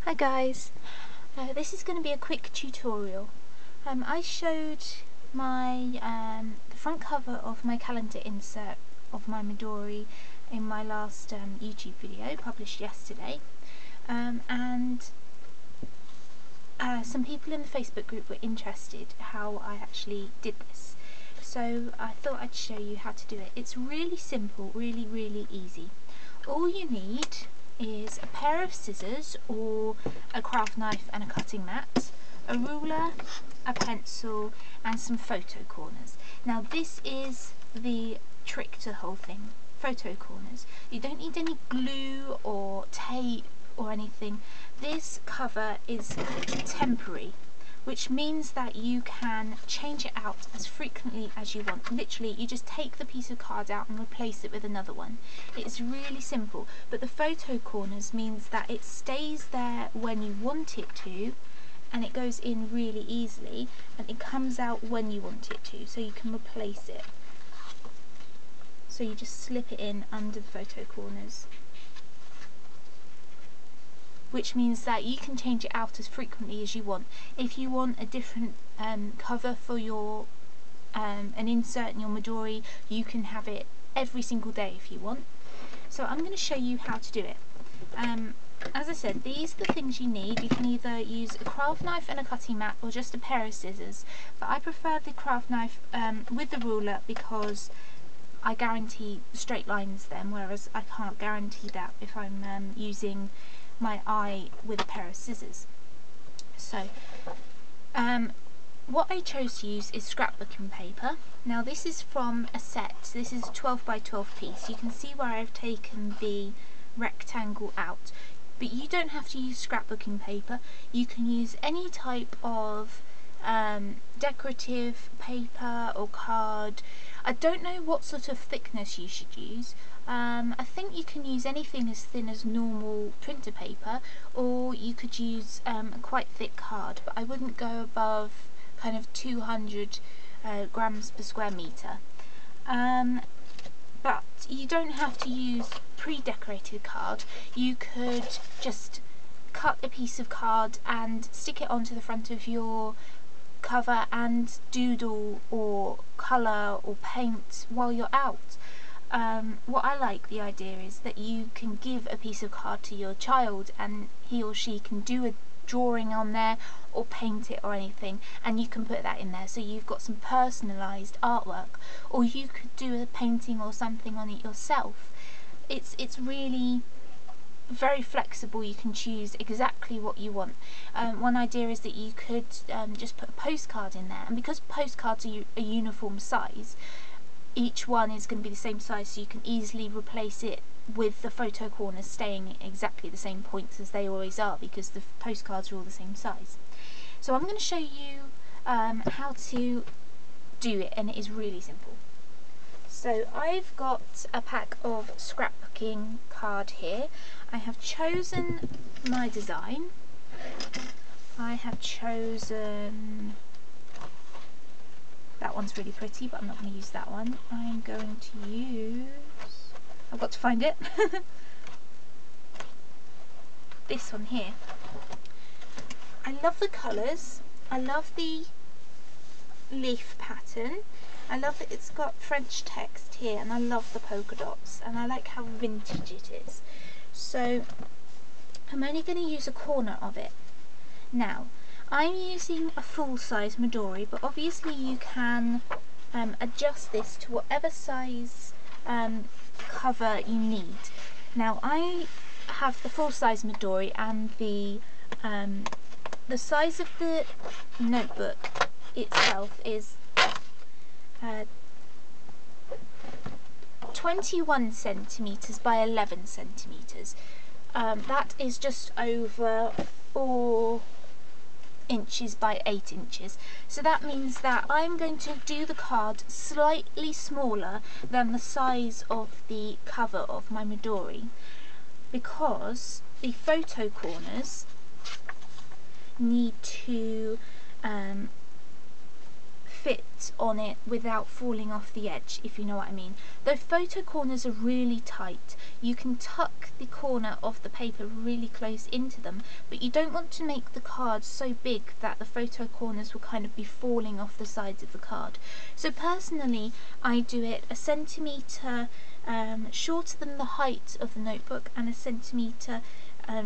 Hi guys, this is going to be a quick tutorial. I showed my the front cover of my calendar insert of my Midori in my last YouTube video published yesterday, and some people in the Facebook group were interested how I actually did this. So I thought I'd show you how to do it. It's really simple, really easy. All you need is a pair of scissors or a craft knife and a cutting mat, a ruler, a pencil and some photo corners. Now this is the trick to the whole thing, photo corners. You don't need any glue or tape or anything. This cover is temporary, which means that you can change it out as frequently as you want. Literally, you just take the piece of card out and replace it with another one. It's really simple, but the photo corners means that it stays there when you want it to, and it goes in really easily, and it comes out when you want it to, so you can replace it. So you just slip it in under the photo corners, which means that you can change it out as frequently as you want. If you want a different cover for your an insert in your Midori, you can have it every single day if you want. So I'm going to show you how to do it. As I said, these are the things you need. You can either use a craft knife and a cutting mat or just a pair of scissors, but I prefer the craft knife with the ruler because I guarantee straight lines then, whereas I can't guarantee that if I'm using my eye with a pair of scissors. So what I chose to use is scrapbooking paper. Now this is from a set. This is a 12 by 12 piece. You can see where I've taken the rectangle out, but you don't have to use scrapbooking paper. You can use any type of decorative paper or card. I don't know what sort of thickness you should use. I think you can use anything as thin as normal printer paper, or you could use a quite thick card, but I wouldn't go above kind of 200 grams per square metre. But you don't have to use pre-decorated card. You could just cut a piece of card and stick it onto the front of your cover and doodle or colour or paint while you're out. What I like the idea is that you can give a piece of card to your child and he or she can do a drawing on there or paint it or anything, and you can put that in there, so you've got some personalised artwork. Or you could do a painting or something on it yourself. It's really very flexible. You can choose exactly what you want. One idea is that you could just put a postcard in there, and because postcards are a uniform size, each one is going to be the same size, so you can easily replace it with the photo corners staying exactly the same points as they always are, because the postcards are all the same size. So I'm going to show you how to do it, and it is really simple. So I've got a pack of scrapbooking card here. I have chosen my design. I have chosen, that one's really pretty, but I'm not going to use that one. I'm going to use, I've got to find it, this one here. I love the colours, I love the leaf pattern, I love that it's got French text here, and I love the polka dots, and I like how vintage it is. So I'm only going to use a corner of it. Now I'm using a full-size Midori, but obviously you can adjust this to whatever size cover you need. Now I have the full-size Midori, and the size of the notebook itself is 21 centimetres by 11 centimetres. That is just over 4 inches by 8 inches. So that means that I'm going to do the card slightly smaller than the size of the cover of my Midori, because the photo corners need to fit on it without falling off the edge, if you know what I mean. The photo corners are really tight. You can tuck the corner of the paper really close into them, but you don't want to make the card so big that the photo corners will kind of be falling off the sides of the card. So personally, I do it a centimetre shorter than the height of the notebook and a centimetre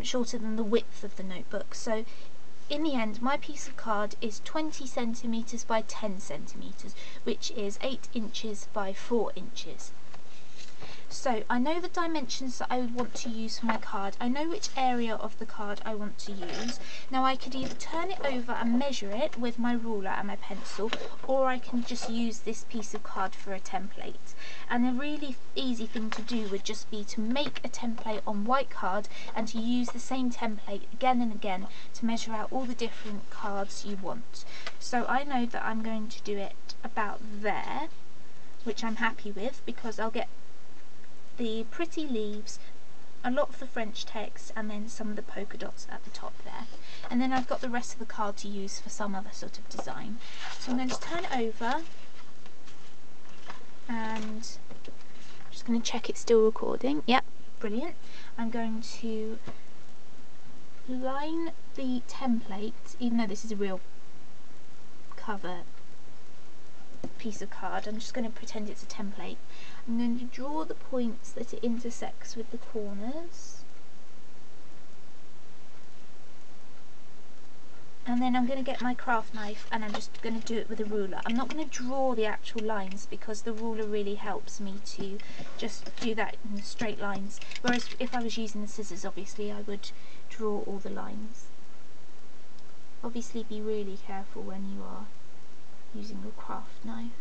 shorter than the width of the notebook. So in the end, my piece of card is 20 centimetres by 10 centimetres, which is 8 inches by 4 inches. So I know the dimensions that I would want to use for my card. I know which area of the card I want to use. Now I could either turn it over and measure it with my ruler and my pencil, or I can just use this piece of card for a template. And a really easy thing to do would just be to make a template on white card and to use the same template again and again to measure out all the different cards you want. So I know that I'm going to do it about there, which I'm happy with because I'll get the pretty leaves, a lot of the French text, and then some of the polka dots at the top there. And then I've got the rest of the card to use for some other sort of design. So I'm going to turn it over and I'm just going to check it's still recording. Yep, brilliant. I'm going to line the template, even though this is a real cover piece of card, I'm just going to pretend it's a template. I'm going to draw the points that it intersects with the corners, and then I'm going to get my craft knife and I'm just going to do it with a ruler. I'm not going to draw the actual lines because the ruler really helps me to just do that in straight lines, whereas if I was using the scissors, obviously I would draw all the lines. Obviously be really careful when you are using a craft knife.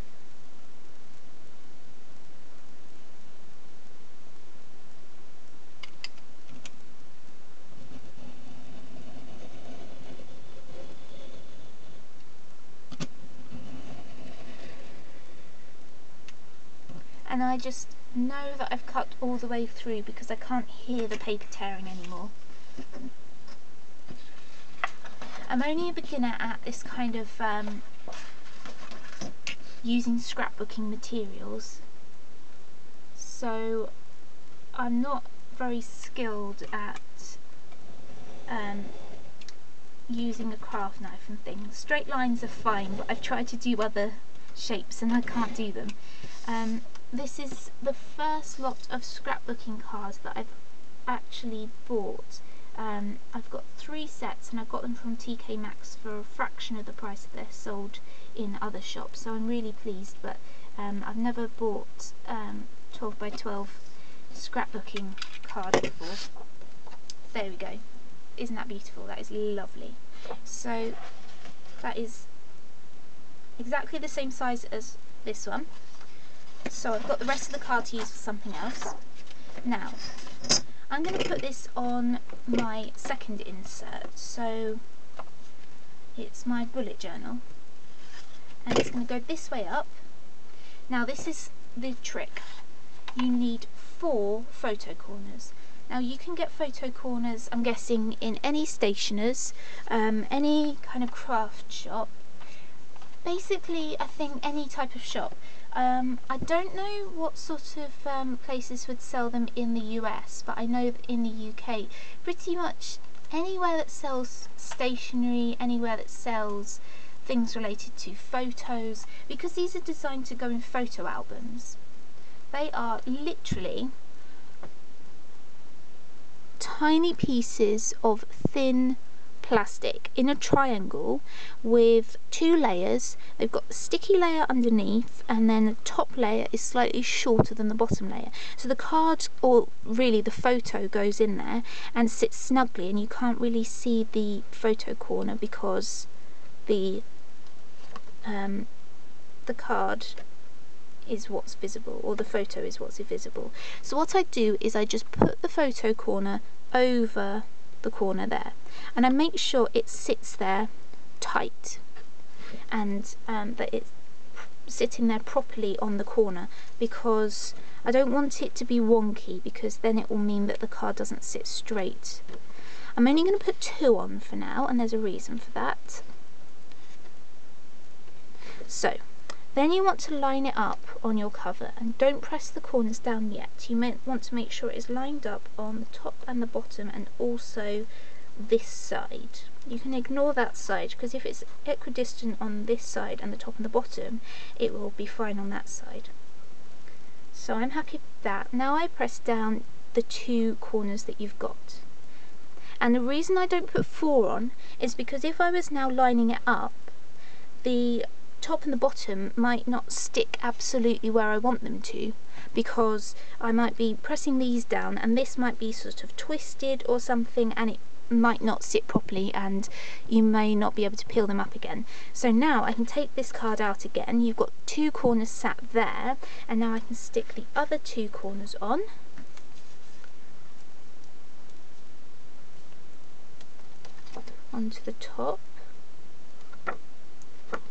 And I just know that I've cut all the way through because I can't hear the paper tearing anymore. I'm only a beginner at this kind of using scrapbooking materials, so I'm not very skilled at using a craft knife and things. Straight lines are fine, but I've tried to do other shapes and I can't do them. This is the first lot of scrapbooking cards that I've actually bought. I've got 3 sets and I got them from TK Maxx for a fraction of the price that they're sold in other shops, so I'm really pleased. But I've never bought 12 by 12 scrapbooking card before. There we go. Isn't that beautiful? That is lovely. So that is exactly the same size as this one. So I've got the rest of the card to use for something else. Now I'm going to put this on my second insert, so it's my bullet journal, and it's going to go this way up. Now this is the trick. You need 4 photo corners. Now you can get photo corners, I'm guessing, in any stationers, any kind of craft shop. Basically, I think any type of shop. I don't know what sort of places would sell them in the US, but I know that in the UK, pretty much anywhere that sells stationery, anywhere that sells things related to photos, because these are designed to go in photo albums. They are literally tiny pieces of thin plastic in a triangle with 2 layers. They've got the sticky layer underneath, and then the top layer is slightly shorter than the bottom layer. So the card, or really the photo, goes in there and sits snugly, and you can't really see the photo corner because the card is what's visible, or the photo is what's visible. So what I do is I just put the photo corner over the corner there, and I make sure it sits there tight, and that it's sitting there properly on the corner, because I don't want it to be wonky, because then it will mean that the card doesn't sit straight. I'm only going to put 2 on for now, and there's a reason for that. So then you want to line it up on your cover, and don't press the corners down yet. You may want to make sure it is lined up on the top and the bottom, and also this side. You can ignore that side, because if it's equidistant on this side and the top and the bottom, it will be fine on that side. So I'm happy with that. Now I press down the 2 corners that you've got. And the reason I don't put 4 on is because if I was now lining it up, the top and the bottom might not stick absolutely where I want them to, because I might be pressing these down and this might be sort of twisted or something, and it might not sit properly and you may not be able to peel them up again. So now I can take this card out again. You've got 2 corners sat there, and now I can stick the other 2 corners on. Onto the top,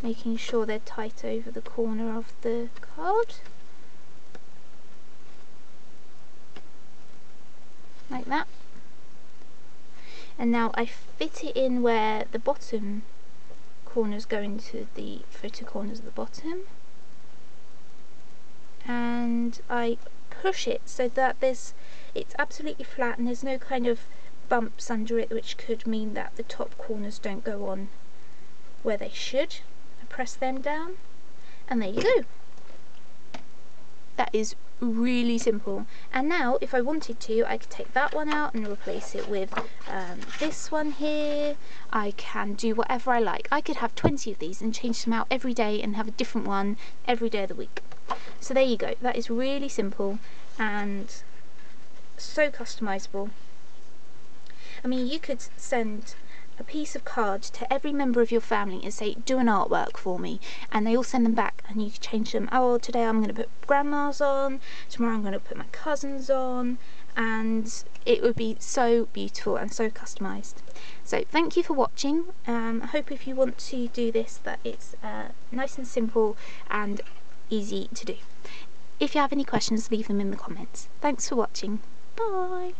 making sure they're tight over the corner of the card, like that. And now I fit it in where the bottom corners go into the photo corners at the bottom, and I push it so that it's absolutely flat and there's no kind of bumps under it, which could mean that the top corners don't go on where they should. I press them down, and there you go. That is really simple. And now if I wanted to, I could take that one out and replace it with this one here. I can do whatever I like. I could have 20 of these and change them out every day and have a different one every day of the week. So there you go. That is really simple and so customizable. I mean, you could send a piece of card to every member of your family and say, do an artwork for me, and they all send them back, and you can change them. Oh, today I'm going to put grandma's on, tomorrow I'm going to put my cousin's on, and it would be so beautiful and so customized. So thank you for watching. I hope if you want to do this that it's nice and simple and easy to do. If you have any questions, leave them in the comments. Thanks for watching. Bye.